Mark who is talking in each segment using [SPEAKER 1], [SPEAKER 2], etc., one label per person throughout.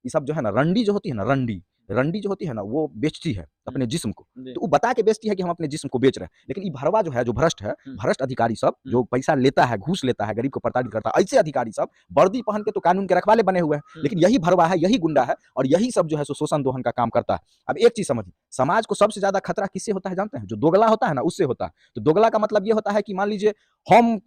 [SPEAKER 1] ये सब जो है ना, रंडी जो होती है ना, रंडी जो होती है ना, वो बेचती है अपने जिस्म को, तो वो बता के बेचती है कि हम अपने जिस्म को बेच रहे हैं। लेकिन ये भरवा जो है, जो भ्रष्ट है, भ्रष्ट अधिकारी सब जो पैसा लेता है, घूस लेता है, गरीब को प्रताड़ित करता है, ऐसे अधिकारी सब वर्दी पहन के तो कानून के रखवाले बने हुए हैं, लेकिन यही भरवा है, यही गुंडा है, और यही सब जो है सो शोषण दोहन का काम करता है। अब एक चीज समझिए, समाज को सबसे ज्यादा खतरा किससे होता है जानते हैं? जो दोगला होता है ना, उससे होता है। तो दोगला का मतलब ये होता है कि मान लीजिए हम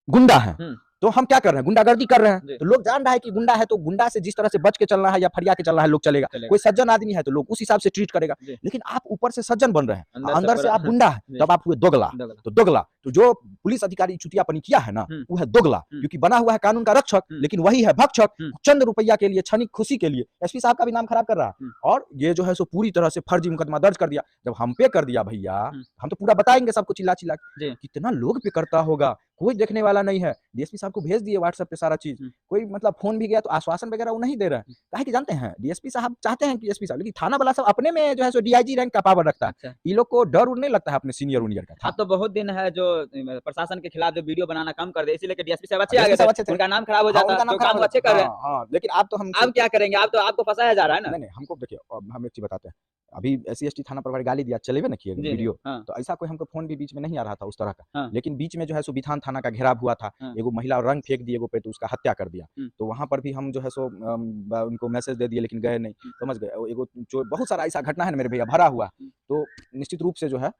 [SPEAKER 1] गुंडा हैं, तो हम क्या कर रहे हैं? गुंडागर्दी कर रहे हैं, तो लोग जान रहा है कि गुंडा है, तो गुंडा से जिस तरह से बच के चलना है या फरिया के चलना है, लोग चलेगा। कोई सज्जन आदमी है तो लोग उस हिसाब से ट्रीट करेगा। लेकिन आप ऊपर से सज्जन बन रहे हैं, अंदर से आप गुंडा है, तब आप हुए दोगला। तो दोगला, तो जो पुलिस अधिकारी चुतियापनी किया है ना, वो है दोगला, क्योंकि बना हुआ है कानून का रक्षक, लेकिन वही है भक्षक। चंद रुपया के लिए, क्षणिक खुशी के लिए एसपी साहब का भी नाम खराब कर रहा है, और ये जो है सो पूरी तरह से फर्जी मुकदमा दर्ज कर दिया। जब हम पे कर दिया भैया, हम तो पूरा बताएंगे सबको चिल्ला चिल्ला, कितना लोग पे करता होगा, कोई देखने वाला नहीं है। डीएसपी साहब को भेज दिए व्हाट्सएप पे सारा चीज, कोई मतलब फोन भी गया तो आश्वासन वगैरह वो नहीं दे रहा है। काहे कि जानते हैं, डीएसपी साहब चाहते हैं कि एसपी साहब, लेकिन थाना वाला सब अपने में जो है सो डीआईजी रैंक का पावर रखता है। ये लोग को डर नहीं लगता है अपने सीनियर उनियर का।
[SPEAKER 2] अब तो बहुत दिन है जो प्रशासन के खिलाफ जो वीडियो बनाना कम कर दे, इसीलिए डीएसपी साहब अच्छे आ गए, उनका नाम खराब हो जाता है, तो काम अच्छे कर रहे हैं।
[SPEAKER 1] लेकिन आप तो हम
[SPEAKER 2] अब क्या करेंगे? आप तो आपको फंसाया जा रहा है ना।
[SPEAKER 1] नहीं, हमको देखिए, हम एक चीज बताते हैं, अभी SC/ST थाना प्रभारी गाली दिया, चलेबे ना किए वीडियो, तो ऐसा कोई हमको फोन भी बीच में नहीं आ रहा था उस तरह का, लेकिन बीच में जो है सो बिथान थाना का घेराव हुआ था, एगो महिला रंग फेंक दी एगो पे, तो उसका हत्या कर दिया, तो वहां पर भी हम जो है सो उनको मैसेज दे दिए, लेकिन गए नहीं, समझ गए। एगो जो बहुत सारा ऐसा घटना है ना मेरे भैया, भरा हुआ, तो निश्चित रूप से जो है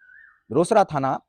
[SPEAKER 1] रोसड़ा थाना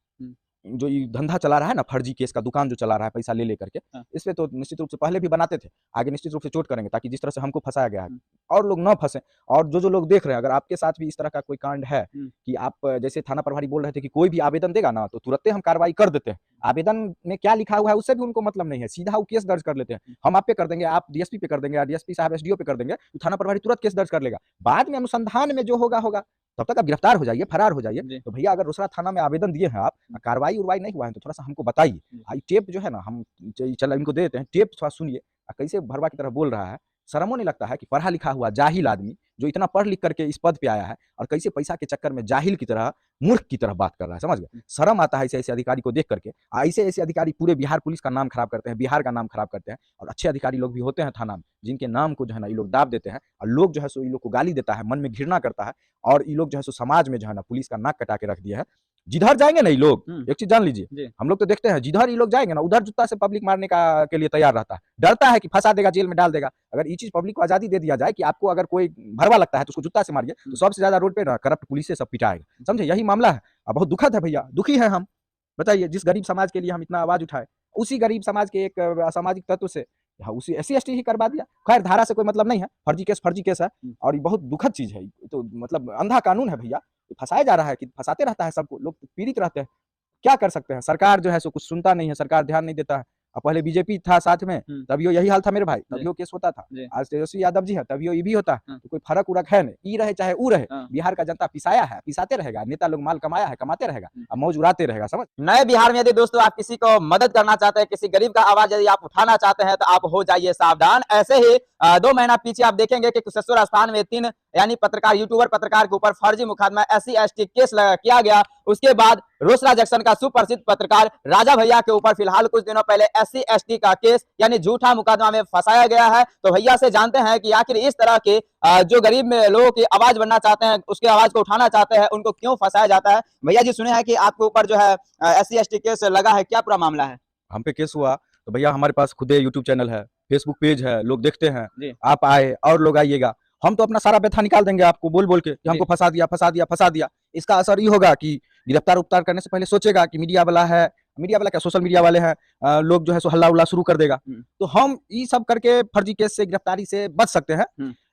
[SPEAKER 1] जो ये धंधा चला रहा है ना, फर्जी केस का दुकान जो चला रहा है पैसा ले लेकर के, इस पे तो निश्चित रूप से पहले भी बनाते थे, आगे निश्चित रूप से चोट करेंगे, ताकि जिस तरह से हमको फंसाया गया है और लोग ना फंसे। और जो लोग देख रहे हैं, अगर आपके साथ भी इस तरह का कोई कांड है कि आप जैसे थाना प्रभारी बोल रहे थे कि कोई भी आवेदन देगा ना तो तुरंत हम कार्रवाई कर देते हैं, आवेदन में क्या लिखा हुआ है उससे भी उनको मतलब नहीं है, सीधा वो केस दर्ज कर लेते हैं। हम आप पे कर देंगे, आप डीएसपी पे कर देंगे, डीएसपी साहब SDO पे कर देंगे, तो थाना प्रभारी तुरंत केस दर्ज कर लेगा। बाद में अनुसंधान में जो होगा होगा, तब तक आप गिरफ्तार हो जाइए, फरार हो जाइए। तो भैया अगर रोसड़ा थाना में आवेदन दिए हैं आप, कार्रवाई उर्वाई नहीं हुआ है, तो थोड़ा सा हमको बताइए। टेप जो है ना, हम चल इनको दे देते हैं, टेप थोड़ा सुनिए, कैसे भरवा की तरह बोल रहा है। शर्मो नहीं लगता है कि पढ़ा लिखा हुआ जाहिल आदमी जो इतना पढ़ लिख करके इस पद पे आया है, और कैसे पैसा के चक्कर में जाहिल की तरह, मूर्ख की तरह बात कर रहा है, समझ गए? शर्म आता है ऐसे ऐसे अधिकारी को देख करके। ऐसे ऐसे अधिकारी पूरे बिहार पुलिस का नाम खराब करते हैं, बिहार का नाम खराब करते हैं। और अच्छे अधिकारी लोग भी होते हैं थाना में, जिनके नाम को जो है ना ये लोग दाब देते हैं, और लोग जो है सो ये लोग को गाली देता है, मन में घृणा करता है, और ये लोग जो है सो समाज में जो है ना पुलिस का नाक कटा के रख दिया है। जिधर जाएंगे ना ये लोग, एक चीज जान लीजिए, हम लोग तो देखते हैं जिधर ये लोग जाएंगे ना, उधर जूता से पब्लिक मारने का के लिए तैयार रहता है, डरता है कि फंसा देगा, जेल में डाल देगा। अगर ये चीज पब्लिक को आजादी दे दिया जाए कि आपको अगर कोई भरवा लगता है तो उसको जूता से मारिए, तो सबसे ज्यादा रोड पे ना करप्ट पुलिस से सब पिटाएगा, समझे? यही मामला है। अब बहुत दुखद है भैया, दुखी है हम। बताइए, जिस गरीब समाज के लिए हम इतना आवाज उठाए, उसी गरीब समाज के एक असामाजिक तत्व से उसी SC/ST ही करवा दिया। खैर, धारा से कोई मतलब नहीं है, फर्जी केस है, और ये बहुत दुखद चीज है। तो मतलब अंधा कानून है भैया, फंसाया जा रहा है, कि फंसाते रहता है सबको, लोग पीड़ित रहते हैं। क्या कर सकते हैं? सरकार जो है सो कुछ सुनता नहीं है, सरकार ध्यान नहीं देता है। अब पहले बीजेपी था साथ में, तभियो यही हाल था मेरे भाई, तभियो केस होता था। आज तेजस्वी यादव जी है, तभियो ये भी होता है, तो कोई फर्क उरक है नहीं। ई रहे चाहे ऊ रहे, बिहार का जनता पिसाया है, पिसाते रहेगा, नेता लोग माल कमाया है, कमाते रहेगा, अब मौज उड़ाते रहेगा, समझ?
[SPEAKER 2] नए बिहार में यदि दोस्तों आप किसी को मदद करना चाहते हैं, किसी गरीब का आवाज यदि आप उठाना चाहते हैं, तो आप हो जाइए सावधान। ऐसे ही 2 महीना पीछे आप देखेंगे कि कुशेश्वर स्थान में 3 यानी पत्रकार, यूट्यूबर पत्रकार के ऊपर फर्जी मुकदमा SC/ST केस किया गया। उसके बाद रोसड़ा जंक्शन का सुप्रसिद्ध पत्रकार राजा भैया के ऊपर फिलहाल कुछ दिनों पहले SC/ST का केस यानी झूठा मुकदमा में फंसाया गया है। तो भैया से जानते हैं कि आखिर इस तरह के जो गरीब में लोगों की आवाज बनना चाहते हैं, उसके आवाज को उठाना चाहते हैं, उनको क्यों फंसाया जाता है। भैया जी, सुने हैं कि आपके ऊपर जो है SC/ST केस लगा है, क्या पूरा मामला है?
[SPEAKER 1] हम पे केस हुआ तो भैया हमारे पास खुद यूट्यूब चैनल है, फेसबुक पेज है, लोग देखते हैं, आप आए और लोग आइएगा, हम तो अपना सारा व्यथा निकाल देंगे आपको बोल बोल के कि हमको फंसा दिया फंसा दिया फंसा दिया। इसका असर ये होगा कि गिरफ्तार उपतार करने से पहले सोचेगा कि मीडिया वाला है, मीडिया वाला क्या, सोशल मीडिया वाले हैं, लोग जो है सो हल्ला उल्ला शुरू कर देगा। तो हम ये सब करके फर्जी केस से, गिरफ्तारी से बच सकते हैं।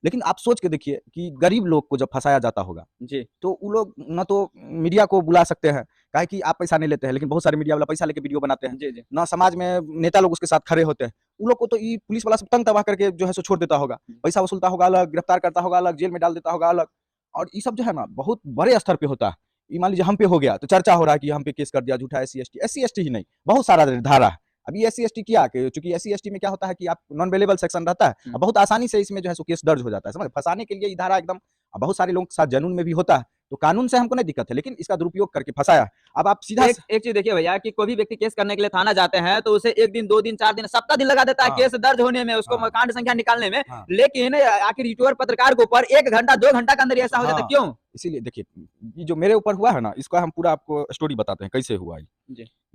[SPEAKER 1] लेकिन आप सोच के देखिए कि गरीब लोग को जब फंसाया जाता होगा जी, तो वो लोग न तो मीडिया को बुला सकते हैं, काहे कि आप पैसा नहीं लेते हैं, लेकिन बहुत सारे मीडिया वाला पैसा लेके वीडियो बनाते हैं जी। ना समाज में नेता लोग उसके साथ खड़े होते हैं। उन लोग को तो ये पुलिस वाला सब तंग तबाह करके जो है सो छोड़ देता होगा, पैसा वसूलता होगा अलग, गिरफ्तार करता होगा अलग, जेल में डाल देता होगा अलग। और ये सब जो है ना बहुत बड़े स्तर पे होता है। ये मान लीजिए हम पे हो गया तो चर्चा हो रहा है कि हम पे केस कर दिया झूठा SC/ST ही नहीं, बहुत सारा धारा है। अभी SC/ST किया कि चूंकि SC/ST में क्या होता है कि आप नॉन अवेलेबल सेक्शन रहता है, बहुत आसानी से इसमें जो है सो केस दर्ज हो जाता है, समझ? फंसाने के लिए ये धारा एकदम अब बहुत सारे लोगों के साथ जनून में भी होता है, तो कानून से हमको नहीं दिक्कत है, लेकिन इसका दुरुपयोग करके फंसाया है। अब आप सीधा
[SPEAKER 2] एक चीज देखिए भैया कि कोई भी व्यक्ति केस करने के लिए थाना जाते हैं तो उसे 1 दिन 2 दिन 4 दिन सप्ताह दिन लगा देता है केस दर्ज होने में, उसको कांड संख्या निकालने में, लेकिन आखिर यूट्यूबर पत्रकार के ऊपर 1 घंटा 2 घंटा के अंदर ऐसा हो जाता है, क्यों?
[SPEAKER 1] इसीलिए देखिए, ये जो मेरे ऊपर हुआ है ना, इसका हम पूरा आपको स्टोरी बताते हैं कैसे हुआ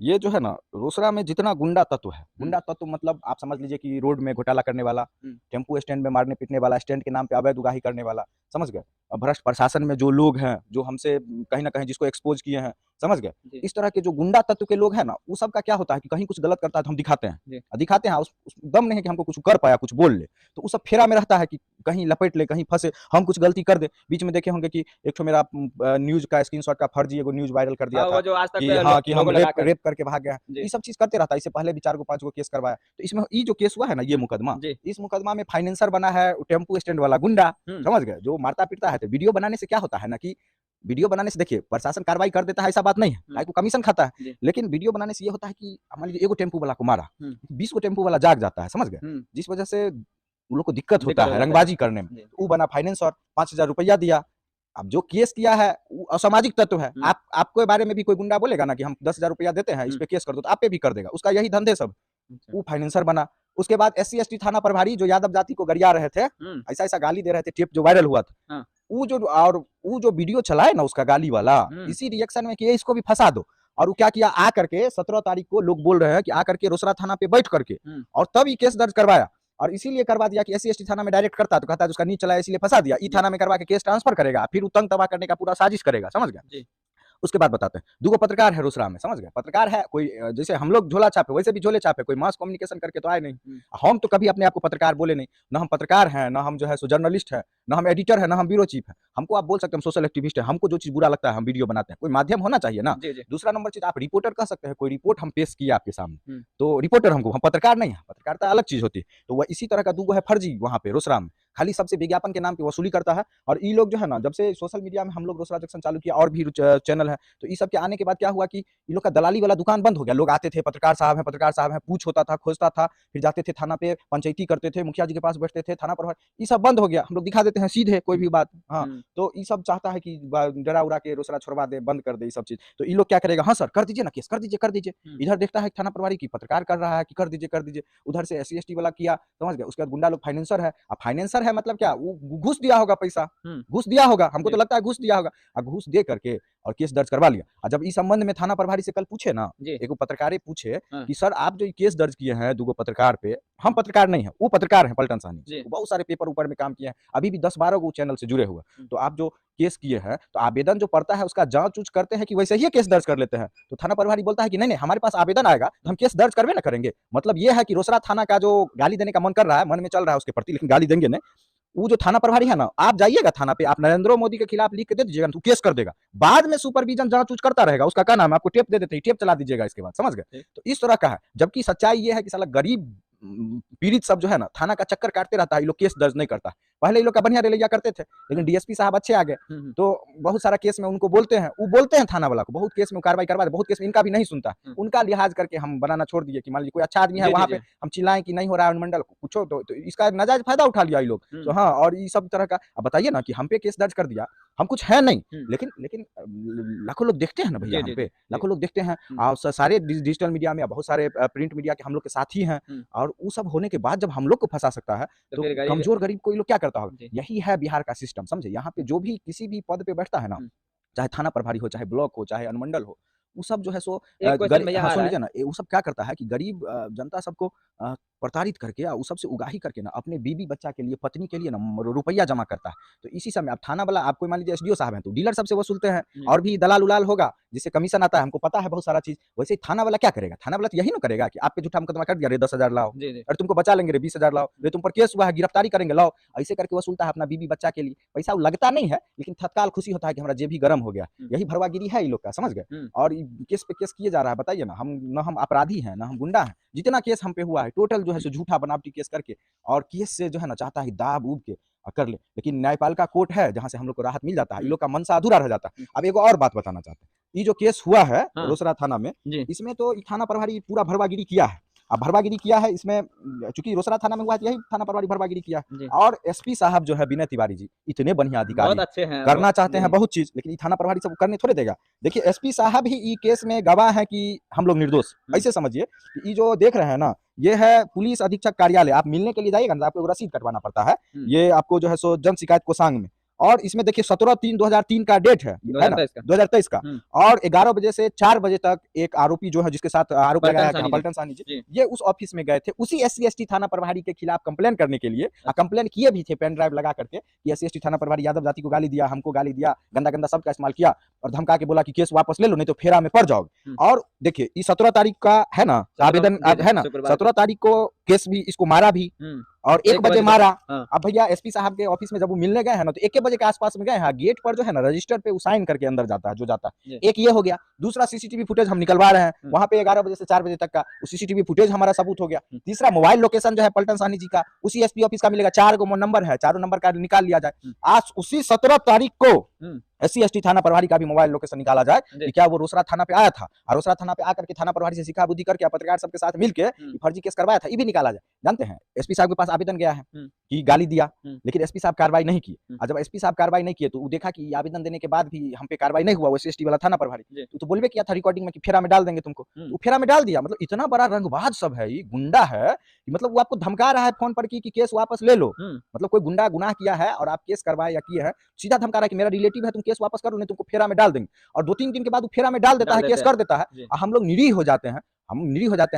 [SPEAKER 1] ये जो है ना, रोसड़ा में जितना गुंडा तत्व है, गुंडा तत्व मतलब आप समझ लीजिए कि रोड में घोटाला करने वाला, टेम्पो स्टैंड में मारने पीटने वाला, स्टैंड के नाम पे अवैध उगाही करने वाला, समझ गए? भ्रष्ट प्रशासन में जो लोग हैं, जो हमसे कहीं ना कहीं जिसको एक्सपोज किए हैं, समझ गए? इस तरह के जो गुंडा तत्व के लोग हैं ना, वो सब का क्या होता है कि कहीं कुछ गलत करता है तो हम दिखाते हैं, उस दम नहीं है कि हमको कुछ कर पाया, कुछ बोल ले, तो उस सब फेरा में रहता है कि कहीं लपेट ले, कहीं फंसे, हम कुछ गलती कर दे। बीच में देखे होंगे कि एक तो मेरा न्यूज का स्क्रीनशॉट का फर्जी एगो न्यूज वायरल कर दिया था कि हम रेप करके भाग गया, ये सब चीज करते रहता है। इससे पहले भी 4 को 5 को केस करवाया। तो इसमें ये जो केस हुआ है ना, ये मुकदमा, इस मुकदमा में फाइनेंसर बना है टेम्पो स्टैंड वाला गुंडा, समझ गए, जो मारता पीटता है। तो वीडियो बनाने से क्या होता है ना कि वीडियो बनाने से देखिए प्रशासन कार्रवाई कर देता है, ऐसा बात नहीं है, को कमीशन खाता है, लेकिन वीडियो बनाने से ये होता है कि मान लीजिए एगो टेम्पो वाला को मारा, 20 को टेम्पो वाला जाग जाता है, समझ गए, जिस वजह से उन लोग को दिक्कत होता है रंगबाजी करने में। वो बना फाइनेंसर, 5000 रुपया दिया। अब जो केस किया है वो असामाजिक तत्व है। आपके बारे में भी कोई गुंडा बोलेगा ना कि हम 10,000 रुपया देते हैं, इस पे केस कर दो, तो आप पे भी कर देगा, उसका यही धंधे सब। वो फाइनेंसर बना। उसके बाद SC/ST थाना प्रभारी जो यादव जाति को गरिया रहे थे, ऐसा ऐसा गाली दे रहे थे, टेप जो वायरल हुआ था, वो जो वीडियो चलाए ना उसका गाली वाला, इसी रिएक्शन में कि इसको भी फंसा दो। और वो क्या किया, आ करके 17 तारीख को लोग बोल रहे हैं कि आ करके रोसड़ा थाना पे बैठ करके और तब ये केस दर्ज करवाया। और इसीलिए करवा दिया कि SC/ST थाना में डायरेक्ट करता तो कहता है उसका नीच चला, इसीलिए फंसा दिया। ई थाना में करवा के केस ट्रांसफर करेगा, फिर उतंग तबाह करने का पूरा साजिश करेगा, समझ गए? उसके बाद बताते हैं, दुगो पत्रकार है रोसड़ा में, समझ गए? पत्रकार है कोई, जैसे हम लोग झोला छापे वैसे भी झोले छापे, कोई मास कम्युनिकेशन करके तो आए नहीं। हम तो कभी अपने आप को पत्रकार बोले नहीं, ना हम पत्रकार हैं, ना हम जो है सो जर्नलिस्ट है, ना हम एडिटर है, ना हम ब्यूरो चीफ है। हमको आप बोल सकते हैं हम सोशल एक्टिविस्ट है, हमको जो चीज बुरा लगता है हम वीडियो बनाते हैं, कोई माध्यम होना चाहिए ना। दूसरा नंबर चीज, आप रिपोर्टर कह सकते हैं, कोई रिपोर्ट हम पेश किया आपके सामने, तो रिपोर्टर हमको, हम पत्रकार नहीं है, पत्रकारिता अलग चीज होती है। तो वह इसी तरह का दुगो है फर्जी वहाँ पे रोसड़ा में, खाली सबसे विज्ञापन के नाम पे वसूली करता है। और ये लोग जो है ना, जब से सोशल मीडिया में हम लोग रोसड़ा जंक्शन चालू किया और भी चैनल है, तो ये सब के आने के बाद क्या हुआ कि ये लोग का दलाली वाला दुकान बंद हो गया। लोग आते थे, पत्रकार साहब हैं, पूछ होता था, खोजता था, फिर जाते थे थाना पे, पंचायती करते थे, मुखिया जी के पास बैठते थे, थाना प्रभारी, ये सब बंद हो गया। हम लोग दिखा देते हैं सीधे कोई भी बात। हाँ, तो ये सब चाहता है कि डरा उड़ा के रोसड़ा छोड़वा दे, बंद कर दे ये सब चीज। तो ये लोग क्या करेगा, हाँ सर कर दीजिए ना केस, कर दीजिए। इधर देखता है थाना प्रभारी की पत्रकार कर रहा है कि कर दीजिए। उधर से SC/ST वाला किया, समझ गए? उसके बाद गुंडा लोग फाइनेंसर है। अब फाइनेंसर है मतलब क्या, वो घूस दिया होगा, पैसा घूस दिया होगा, हमको तो लगता है घूस दिया होगा। और घूस दे करके और केस दर्ज करवा लिया। और जब इस संबंध में थाना प्रभारी से कल पूछे ना, एक पत्रकार पूछे कि सर आप जो केस दर्ज किए हैं दुगो पत्रकार पे, हम पत्रकार नहीं है, वो पत्रकार है पलटन साहनी, बहुत सारे पेपर ऊपर में काम किए हैं, अभी भी 10-12 गो चैनल से जुड़े हुए, तो आप जो केस किए हैं तो आवेदन जो पड़ता है उसका जांच उच करते हैं कि वैसे ही केस दर्ज कर लेते हैं। तो थाना प्रभारी बोलता है कि नहीं हमारे पास आवेदन आएगा तो हम केस दर्ज करवे ना करेंगे। मतलब ये है कि रोसड़ा थाना का जो गाली देने का मन कर रहा है, मन में चल रहा है उसके प्रति, लेकिन गाली देंगे नहीं। वो जो थाना प्रभारी है ना, आप जाइएगा थाना पे, आप नरेंद्र मोदी के खिलाफ लिख के दे दीजिएगा, तो केस कर देगा। बाद में सुपरविजन जांच उच करता रहेगा, उसका क्या नाम है, आपको टेप दे देते हैं, टेप चला दीजिएगा इसके बाद, समझ गए? तो इस तरह का है। जबकि सच्चाई ये है कि साला गरीब पीड़ित सब जो है ना, थाना का चक्कर काटते रहता है, ये लोग केस दर्ज नहीं करता। पहले ये लोग का बढ़िया रेलिया करते थे, लेकिन DSP साहब अच्छे आ गए, तो बहुत सारा केस में उनको बोलते हैं, वो बोलते हैं थाना वाला को, बहुत केस में कार्रवाई करवा दे, बहुत केस में इनका भी नहीं सुनता। उनका लिहाज करके हम बनाना छोड़ दिए कि मान लीजिए कोई अच्छा आदमी है वहाँ पे, हम चिल्लाएं कि नहीं हो रहा है अनुमंडल कुछ, तो इसका नाजायज फायदा उठा लिया ये लोग। तो हाँ, और ये सब तरह का। अब बताइए ना कि हम पे केस दर्ज कर दिया, हम कुछ है नहीं, लेकिन लाखों लोग देखते हैं ना भैया, हम पे लाखों लोग देखते हैं, और सारे डिजिटल मीडिया में, बहुत सारे प्रिंट मीडिया के हम लोग के साथी हैं। और वो सब होने के बाद जब हम लोग को फंसा सकता है, तो कमजोर गरीब को ये लोग क्या करता होगा? यही है बिहार का सिस्टम, समझे? यहाँ पे जो भी किसी भी पद पे बैठता है ना, चाहे थाना प्रभारी हो, चाहे ब्लॉक हो, चाहे अनुमंडल हो, वो सब जो है सो सुन लीजिए ना, वो सब क्या करता है कि गरीब जनता सबको प्रताड़ित करके, वो सबसे उगाही करके ना, अपने बीबी बच्चा के लिए, पत्नी के लिए ना रुपया जमा करता है। तो इसी समय अब थाना वाला, आप कोई मान लीजिए SDO साहब हैं, तो डीलर सबसे वसूलते हैं, और भी दलाल उलाल होगा जिससे कमीशन आता है, हमको पता है बहुत सारा चीज। वैसे थाना वाला क्या करेगा? थाना वाला तो यही ना करेगा कि आप पे झूठा मुकदमा कर दिया, रे 10,000 लाओ, और तुमको बचा लेंगे रे 20,000 लाओ, रे तुम पर केस हुआ है गिरफ्तारी करेंगे लाओ, ऐसे करके वसूलता है अपना बीबी बच्चा के लिए। पैसा लगता नहीं है, लेकिन तत्काल खुशी होता है कि हमारा जेब भी गर्म हो गया। यही भरवागिरी है ये लोग का, समझ गए? और केस पे केस किए जा रहा है। बताइए ना, हम अपराधी हैं ना हम गुंडा हैं? जितना केस हम पे हुआ है टोटल जो है सो झूठा बनावटी केस करके, और केस से जो है ना चाहता है दाब उब के कर ले, लेकिन न्यायपालिका कोर्ट है जहां से हम लोग को राहत मिल जाता है, ये लोग का मनसा अधूरा रह जाता है। अब एक और बात बताना चाहते हैं, ये जो केस हुआ है रोसड़ा थाना में, इसमें तो थाना प्रभारी पूरा भरवागिरी किया है। अब भरवागिरी किया है इसमें, चूंकि रोसड़ा थाना में हुआ है, यही थाना प्रभारी भरवागिरी किया
[SPEAKER 2] जी।
[SPEAKER 1] और एसपी साहब जो है विनय तिवारी जी इतने बढ़िया अधिकारी
[SPEAKER 2] बहुत अच्छे हैं,
[SPEAKER 1] करना चाहते हैं
[SPEAKER 2] जी।
[SPEAKER 1] बहुत चीज, लेकिन ये थाना प्रभारी सब करने थोड़े देगा। देखिए एसपी साहब ही ई केस में गवाह है कि हम लोग निर्दोष, ऐसे समझिए कि ये जो देख रहे हैं ना, ये है पुलिस अधीक्षक कार्यालय। आप मिलने के लिए जाइएगा ना, आपको रसीद कटवाना पड़ता है, ये आपको जो है सो जन शिकायत कोषांग में, और इसमें देखिए 17/3/2003 का डेट है ना, 2023 का, और 11 बजे से 4 बजे तक एक आरोपी जो है जिसके साथ आरोप लगाया है पलटन साहनी जी, ये उस ऑफिस में गए थे उसी SC/ST थाना प्रभारी के खिलाफ कंप्लेन करने के लिए। कंप्लेन किए भी थे पेन ड्राइव लगा करके कि SC/ST थाना प्रभारी यादव जाति को गाली दिया, हमको गाली दिया, गंदा गंदा शब्द का इस्तेमाल किया और धमका के बोला कि केस वापस ले लो नहीं तो फेरा में पड़ जाओगे। और देखिए ये 17 तारीख का है ना आवेदन, है ना 17 तारीख को केस भी इसको मारा भी और 1 बजे मारा। अब भैया एसपी साहब के ऑफिस में जब वो मिलने गए हैं ना, तो 1 बजे के आसपास में गए हैं, गेट पर जो है ना रजिस्टर पे साइन करके अंदर जाता है जो जाता है। एक ये हो गया, दूसरा सीसीटीवी फुटेज हम निकलवा रहे हैं वहां पे 11 बजे से 4 बजे तक का, सीसीटीवी फुटेज हमारा सबूत हो गया। तीसरा मोबाइल लोकेशन जो है पलटन साहनी जी का उसी एसपी ऑफिस का मिलेगा, 4 गो नंबर है, चारों नंबर का निकाल लिया जाए। आज उसी 17 तारीख को SC/ST थाना प्रभारी का भी मोबाइल लोकेशन निकाला जाए कि क्या वो रोसड़ा थाना पे आया था और रोसड़ा थाना पे आकर के थाना प्रभारी से शिखा बुद्धि करके पत्रकार सबके साथ मिलके फर्जी केस करवाया था, ये भी निकाला जाए। जानते हैं एसपी साहब के पास आवेदन गया है कि गाली दिया, लेकिन एसपी साहब कार्रवाई नहीं की। और जब एसपी साहब कार्रवाई नहीं किए तो देखा कि आवेदन देने के बाद भी हम पे कार्रवाई नहीं हुआ, वो SC/ST वाला थाना प्रभारी तो बोलबे किया था रिकॉर्डिंग में कि फेरा में डाल देंगे तुमको, तो फेरा में डाल दिया। मतलब इतना बड़ा रंगबाज सब है, ये गुंडा है, मतलब वो आपको धमका रहा है फोन पर कि केस वापस ले लो। मतलब कोई गुंडा गुनाह किया है और आप केस करवाए या किए हैं, सीधा धमका रहा है कि मेरा रिलेटिव है, तुम केस वापस करो नहीं तुमको फेरा में डाल देंगे। और 2-3 दिन के बाद वो फेरा में डाल देता है, केस कर देता है, और हम लोग निरीह हो जाते हैं।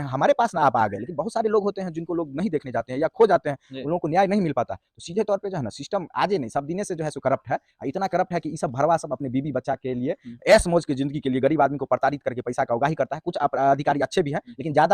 [SPEAKER 1] हमारे पास ना आप आ गए, लेकिन बहुत सारे लोग होते हैं जिनको लोग नहीं देखने जाते हैं या खो जाते हैं, उन लोगों को न्याय नहीं मिल पाता। तो सीधे तौर पे जो है ना सिस्टम आजे नहीं सब दिने से जो है सो करप्ट है, इतना करप्ट है कि ये सब भरवा सब अपने बीवी बच्चा के लिए ऐश मौज की जिंदगी के लिए गरीब आदमी को प्रताड़ित करके पैसा का उगाही करता है। कुछ अधिकारी अच्छे भी हैं, लेकिन ज्यादा